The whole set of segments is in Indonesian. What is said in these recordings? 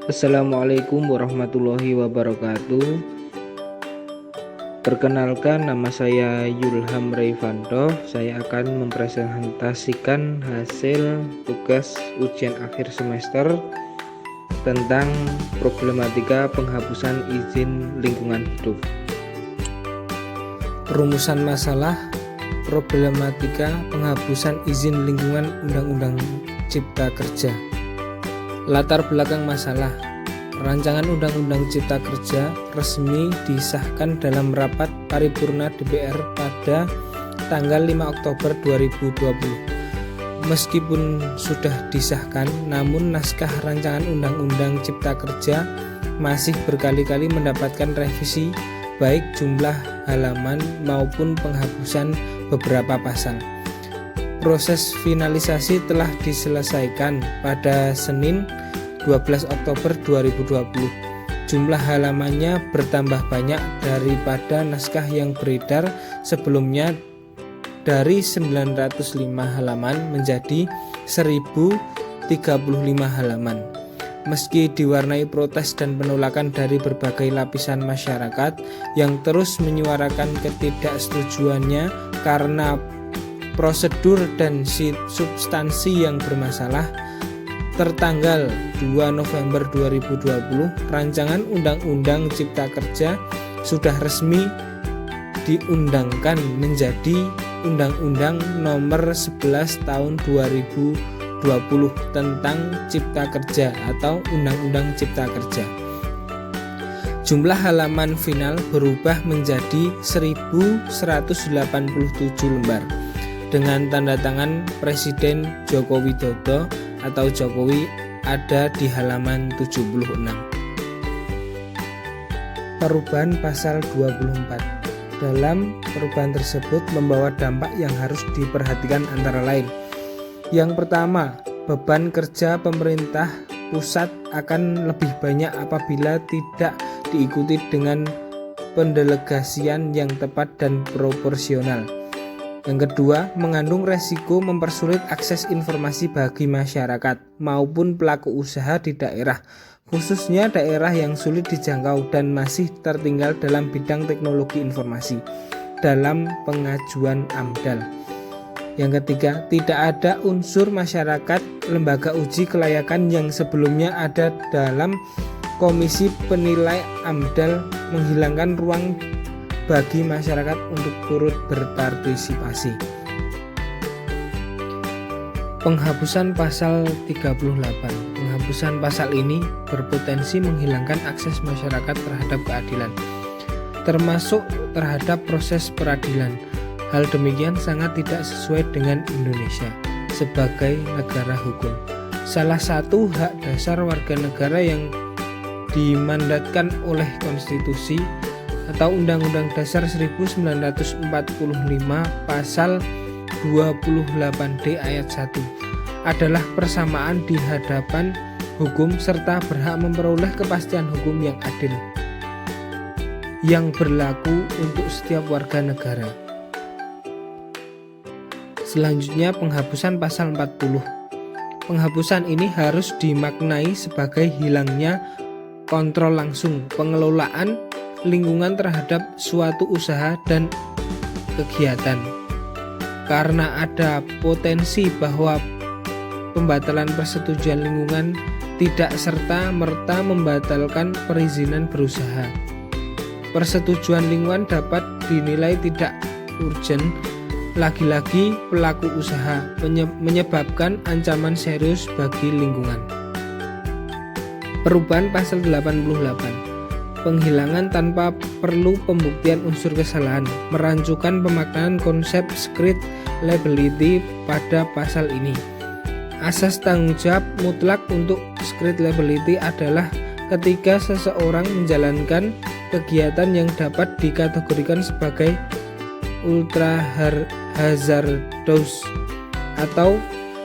Assalamualaikum warahmatullahi wabarakatuh. Perkenalkan, nama saya Yulham Raifanto. Saya akan mempresentasikan hasil tugas ujian akhir semester tentang problematika penghapusan izin lingkungan hidup. Perumusan masalah problematika penghapusan izin lingkungan Undang-Undang Cipta Kerja. Latar belakang masalah: rancangan Undang-Undang Cipta Kerja resmi disahkan dalam rapat paripurna DPR pada tanggal 5 Oktober 2020. Meskipun sudah disahkan, namun naskah rancangan Undang-Undang Cipta Kerja masih berkali-kali mendapatkan revisi, baik jumlah halaman maupun penghapusan beberapa pasal. Proses finalisasi telah diselesaikan pada Senin 12 Oktober 2020. Jumlah halamannya bertambah banyak daripada naskah yang beredar sebelumnya, dari 905 halaman menjadi 1035 halaman. Meski diwarnai protes dan penolakan dari berbagai lapisan masyarakat yang terus menyuarakan ketidaksetujuannya karena prosedur dan substansi yang bermasalah, tertanggal 2 November 2020, rancangan Undang-Undang Cipta Kerja sudah resmi diundangkan menjadi Undang-Undang Nomor 11 Tahun 2020 tentang Cipta Kerja atau Undang-Undang Cipta Kerja. Jumlah halaman final berubah menjadi 1187 lembar dengan tanda tangan Presiden Joko Widodo atau Jokowi ada di halaman 76. Perubahan pasal 24. Dalam perubahan tersebut membawa dampak yang harus diperhatikan antara lain. Yang pertama, beban kerja pemerintah pusat akan lebih banyak apabila tidak diikuti dengan pendelegasian yang tepat dan proporsional. Yang kedua, mengandung resiko mempersulit akses informasi bagi masyarakat maupun pelaku usaha di daerah, khususnya daerah yang sulit dijangkau dan masih tertinggal dalam bidang teknologi informasi dalam pengajuan AMDAL. Yang ketiga, tidak ada unsur masyarakat lembaga uji kelayakan yang sebelumnya ada dalam komisi penilai AMDAL, menghilangkan ruang bagi masyarakat untuk turut berpartisipasi. Penghapusan pasal 38. Penghapusan pasal ini berpotensi menghilangkan akses masyarakat terhadap keadilan, termasuk terhadap proses peradilan. Hal demikian sangat tidak sesuai dengan Indonesia sebagai negara hukum. Salah satu hak dasar warga negara yang dimandatkan oleh konstitusi atau Undang-Undang Dasar 1945 pasal 28D ayat 1 adalah persamaan di hadapan hukum serta berhak memperoleh kepastian hukum yang adil yang berlaku untuk setiap warga negara. Selanjutnya, penghapusan pasal 40. Penghapusan ini harus dimaknai sebagai hilangnya kontrol langsung pengelolaan lingkungan terhadap suatu usaha dan kegiatan, karena ada potensi bahwa pembatalan persetujuan lingkungan tidak serta-merta membatalkan perizinan berusaha. Persetujuan lingkungan dapat dinilai tidak urgent, lagi-lagi pelaku usaha, menyebabkan ancaman serius bagi lingkungan. Perubahan pasal 88. Penghilangan tanpa perlu pembuktian unsur kesalahan, merancukan pemaknaan konsep script liability pada pasal ini. Asas tanggung jawab mutlak untuk script liability adalah ketika seseorang menjalankan kegiatan yang dapat dikategorikan sebagai ultra hazardous atau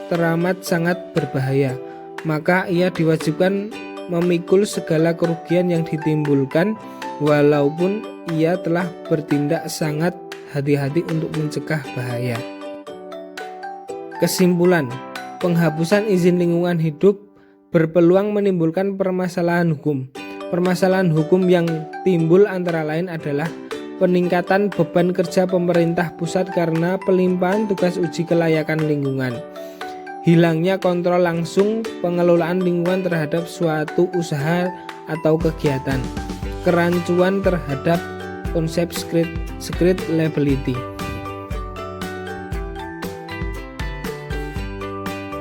teramat sangat berbahaya, maka ia diwajibkan memikul segala kerugian yang ditimbulkan walaupun ia telah bertindak sangat hati-hati untuk mencegah bahaya. Kesimpulan, penghapusan izin lingkungan hidup berpeluang menimbulkan permasalahan hukum. Permasalahan hukum yang timbul antara lain adalah peningkatan beban kerja pemerintah pusat karena pelimpahan tugas uji kelayakan lingkungan, hilangnya kontrol langsung pengelolaan lingkungan terhadap suatu usaha atau kegiatan, kerancuan terhadap konsep street liability.